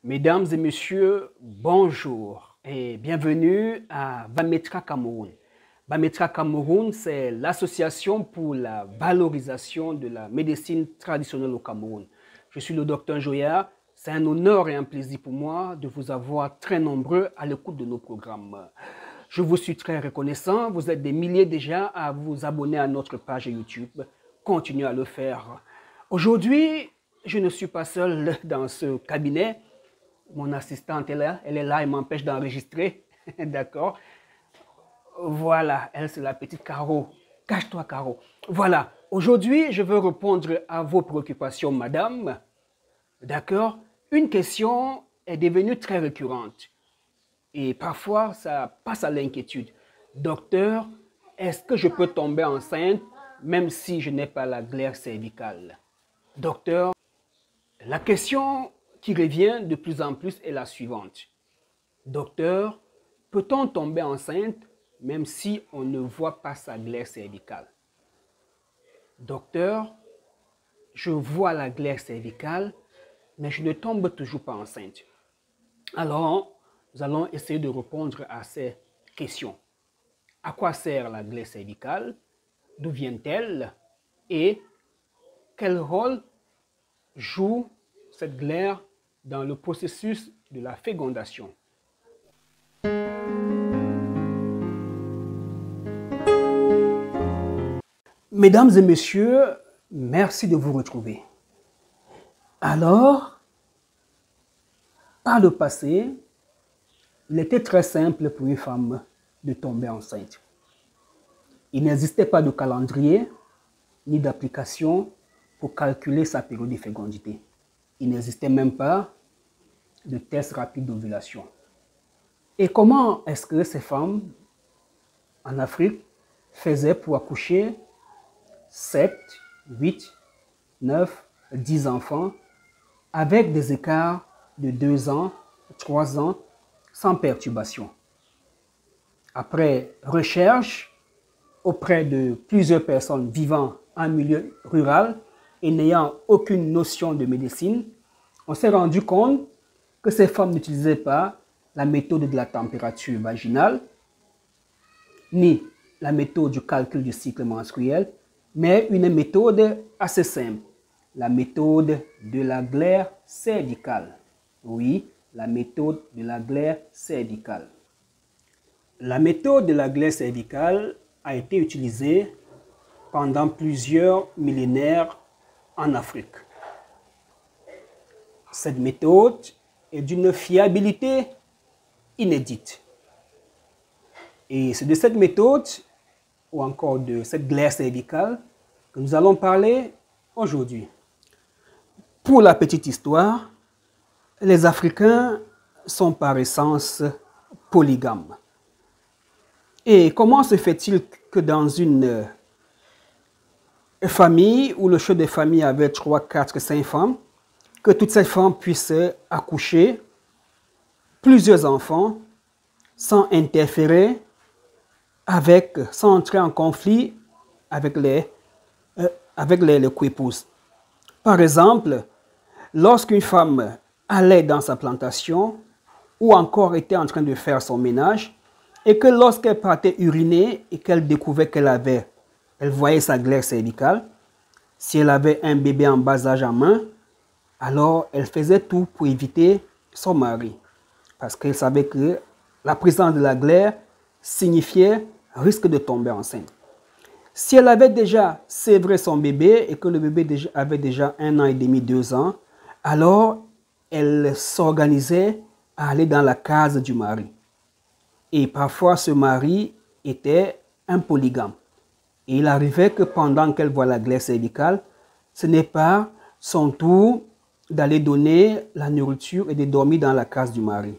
Mesdames et messieurs, bonjour et bienvenue à Bametra Cameroun. Bametra Cameroun, c'est l'association pour la valorisation de la médecine traditionnelle au Cameroun. Je suis le docteur Joya. C'est un honneur et un plaisir pour moi de vous avoir très nombreux à l'écoute de nos programmes. Je vous suis très reconnaissant. Vous êtes des milliers déjà à vous abonner à notre page YouTube. Continuez à le faire. Aujourd'hui, je ne suis pas seul dans ce cabinet. Mon assistante est là, elle m'empêche d'enregistrer. D'accord? Voilà, elle c'est la petite Caro. Cache-toi Caro. Voilà, aujourd'hui je veux répondre à vos préoccupations, madame. D'accord? Une question est devenue très récurrente. Et parfois, ça passe à l'inquiétude. Docteur, est-ce que je peux tomber enceinte même si je n'ai pas la glaire cervicale? Docteur, la question qui revient de plus en plus est la suivante. Docteur, peut-on tomber enceinte même si on ne voit pas sa glaire cervicale? Docteur, je vois la glaire cervicale, mais je ne tombe toujours pas enceinte. Alors, nous allons essayer de répondre à ces questions. À quoi sert la glaire cervicale? D'où vient-elle? Et quel rôle joue cette glaire dans le processus de la fécondation? Mesdames et messieurs, merci de vous retrouver. Alors, par le passé, il était très simple pour une femme de tomber enceinte. Il n'existait pas de calendrier ni d'application pour calculer sa période de fécondité. Il n'existait même pas de test rapide d'ovulation. Et comment est-ce que ces femmes en Afrique faisaient pour accoucher 7, 8, 9, 10 enfants avec des écarts de 2 ans, 3 ans, sans perturbation? Après recherche auprès de plusieurs personnes vivant en milieu rural et n'ayant aucune notion de médecine, on s'est rendu compte que ces femmes n'utilisaient pas la méthode de la température vaginale, ni la méthode du calcul du cycle menstruel, mais une méthode assez simple, la méthode de la glaire cervicale. Oui, la méthode de la glaire cervicale. La méthode de la glaire cervicale a été utilisée pendant plusieurs millénaires en Afrique. Cette méthode est d'une fiabilité inédite. Et c'est de cette méthode, ou encore de cette glaire cervicale, que nous allons parler aujourd'hui. Pour la petite histoire, les Africains sont par essence polygames. Et comment se fait-il que dans une famille où le chef de famille avait 3, 4, 5 femmes, que toutes ces femmes puissent accoucher plusieurs enfants sans interférer sans entrer en conflit avec les coépouses? Par exemple, lorsqu'une femme allait dans sa plantation ou encore était en train de faire son ménage et que lorsqu'elle partait uriner et qu'elle découvrait elle voyait sa glaire cervicale, si elle avait un bébé en bas âge en main, alors elle faisait tout pour éviter son mari. Parce qu'elle savait que la présence de la glaire signifiait risque de tomber enceinte. Si elle avait déjà sévré son bébé et que le bébé avait déjà 1 an et demi, 2 ans, alors elle s'organisait à aller dans la case du mari. Et parfois ce mari était un polygame. Et il arrivait que pendant qu'elle voit la glaire cervicale, ce n'est pas son tour d'aller donner la nourriture et de dormir dans la case du mari.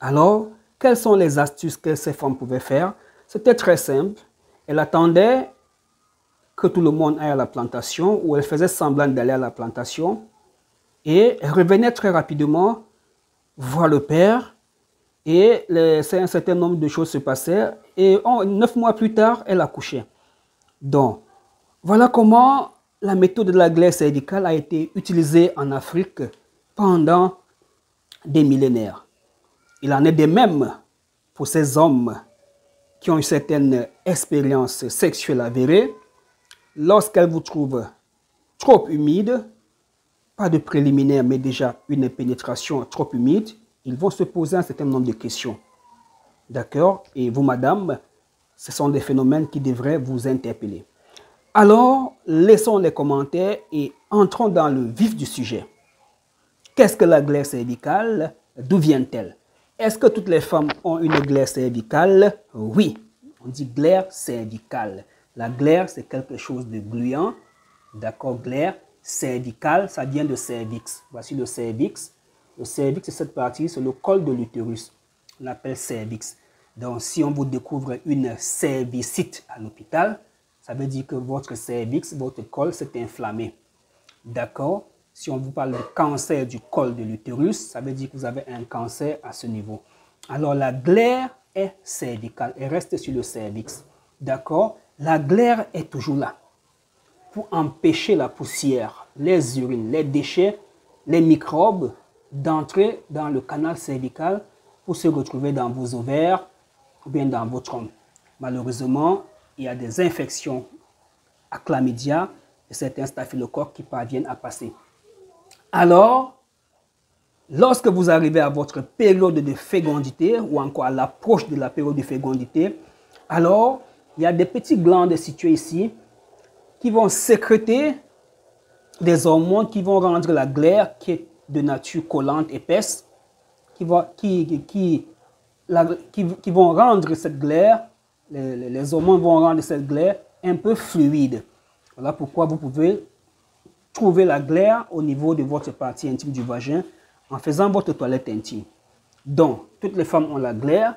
Alors, quelles sont les astuces que ces femmes pouvaient faire? C'était très simple. Elle attendait que tout le monde aille à la plantation, ou elle faisait semblant d'aller à la plantation, et elle revenait très rapidement voir le père, et un certain nombre de choses se passaient, et 9 mois plus tard, elle accouchait. Donc, voilà comment la méthode de la glaire cervicale a été utilisée en Afrique pendant des millénaires. Il en est de même pour ces hommes qui ont une certaine expérience sexuelle avérée. Lorsqu'elles vous trouvent trop humide, pas de préliminaire, mais déjà une pénétration trop humide, ils vont se poser un certain nombre de questions. D'accord? Et vous, madame, ce sont des phénomènes qui devraient vous interpeller. Alors, laissons les commentaires et entrons dans le vif du sujet. Qu'est-ce que la glaire cervicale? D'où vient-elle? Est-ce que toutes les femmes ont une glaire cervicale? Oui, on dit glaire cervicale. La glaire, c'est quelque chose de gluant. D'accord, glaire cervicale, ça vient de cervix. Voici le cervix. Le cervix, c'est cette partie, c'est le col de l'utérus. On l'appelle cervix. Donc, si on vous découvre une cervicite à l'hôpital, ça veut dire que votre cervix, votre col s'est inflammé. D'accord? Si on vous parle de cancer du col de l'utérus, ça veut dire que vous avez un cancer à ce niveau. Alors, la glaire est cervicale. Elle reste sur le cervix. D'accord? La glaire est toujours là pour empêcher la poussière, les urines, les déchets, les microbes d'entrer dans le canal cervical pour se retrouver dans vos ovaires ou bien dans vos trompes. Malheureusement, il y a des infections à chlamydia et certains staphylocoques qui parviennent à passer. Alors, lorsque vous arrivez à votre période de fécondité ou encore à l'approche de la période de fécondité, alors il y a des petites glandes situées ici qui vont sécréter des hormones qui vont rendre la glaire, qui est de nature collante, épaisse, qui vont rendre cette glaire, les hormones vont rendre cette glaire un peu fluide. Voilà pourquoi vous pouvez trouver la glaire au niveau de votre partie intime du vagin en faisant votre toilette intime. Donc, toutes les femmes ont la glaire.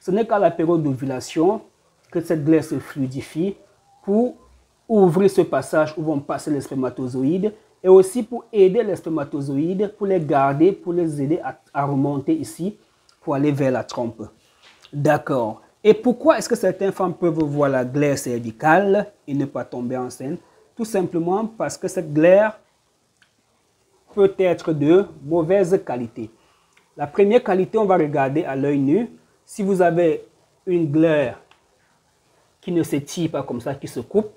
Ce n'est qu'à la période d'ovulation que cette glaire se fluidifie pour ouvrir ce passage où vont passer les spermatozoïdes et aussi pour aider les spermatozoïdes, pour les garder, pour les aider à remonter ici, pour aller vers la trompe. D'accord. Et pourquoi est-ce que certaines femmes peuvent voir la glaire cervicale et ne pas tomber enceinte? Tout simplement parce que cette glaire peut être de mauvaise qualité. La première qualité, on va regarder à l'œil nu. Si vous avez une glaire qui ne s'étire pas comme ça, qui se coupe,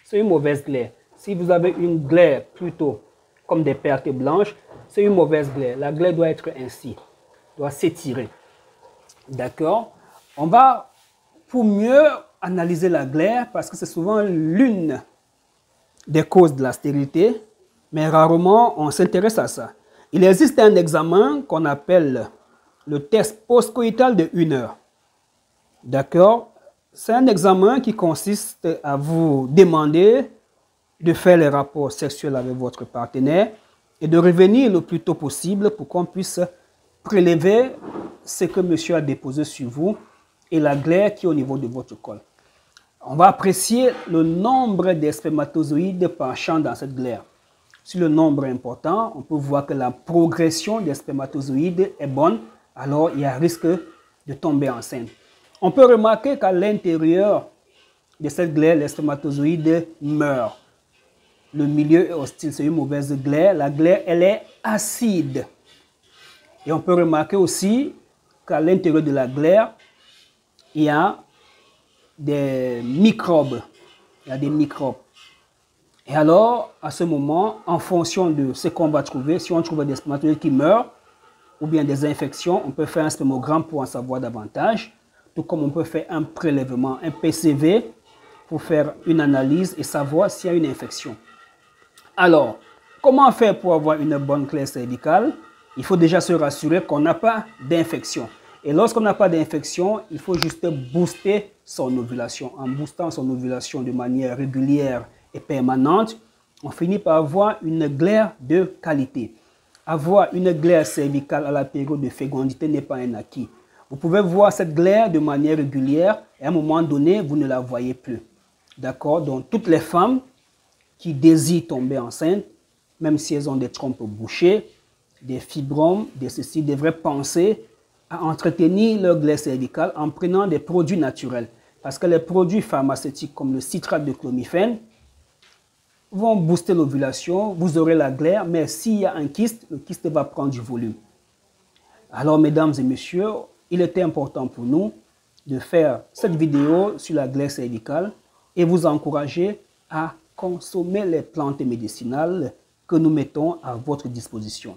c'est une mauvaise glaire. Si vous avez une glaire plutôt comme des pertes blanches, c'est une mauvaise glaire. La glaire doit être ainsi, doit s'étirer. D'accord? On va, pour mieux analyser la glaire, parce que c'est souvent l'une des causes de la stérilité, mais rarement on s'intéresse à ça. Il existe un examen qu'on appelle le test postcoïtal de 1 heure. D'accord? C'est un examen qui consiste à vous demander de faire les rapports sexuels avec votre partenaire et de revenir le plus tôt possible pour qu'on puisse prélever ce que monsieur a déposé sur vous et la glaire qui est au niveau de votre col. On va apprécier le nombre des spermatozoïdes penchant dans cette glaire. Si le nombre est important, on peut voir que la progression des spermatozoïdes est bonne, alors il y a risque de tomber enceinte. On peut remarquer qu'à l'intérieur de cette glaire, les spermatozoïdes meurent. Le milieu est hostile, c'est une mauvaise glaire. La glaire, elle est acide. Et on peut remarquer aussi qu'à l'intérieur de la glaire, il y a des microbes. Il y a des microbes. Et alors, à ce moment, en fonction de ce qu'on va trouver, si on trouve des spermatozoïdes qui meurent ou bien des infections, on peut faire un spermogramme pour en savoir davantage. Tout comme on peut faire un prélèvement, un PCV, pour faire une analyse et savoir s'il y a une infection. Alors, comment faire pour avoir une bonne glaire cervicale? Il faut déjà se rassurer qu'on n'a pas d'infection. Et lorsqu'on n'a pas d'infection, il faut juste booster son ovulation. En boostant son ovulation de manière régulière et permanente, on finit par avoir une glaire de qualité. Avoir une glaire cervicale à la période de fécondité n'est pas un acquis. Vous pouvez voir cette glaire de manière régulière et à un moment donné, vous ne la voyez plus. D'accord? Donc, toutes les femmes qui désirent tomber enceinte, même si elles ont des trompes bouchées, des fibromes, des ceci, devraient penser à entretenir leur glaire cervicale en prenant des produits naturels. Parce que les produits pharmaceutiques comme le citrate de clomifène vont booster l'ovulation, vous aurez la glaire, mais s'il y a un kyste, le kyste va prendre du volume. Alors, mesdames et messieurs, il était important pour nous de faire cette vidéo sur la glaire cervicale et vous encourager à consommer les plantes médicinales que nous mettons à votre disposition.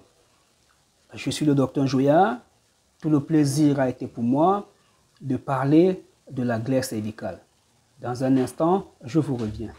Je suis le docteur Joya. Tout le plaisir a été pour moi de parler de la glaire cervicale. Dans un instant, je vous reviens.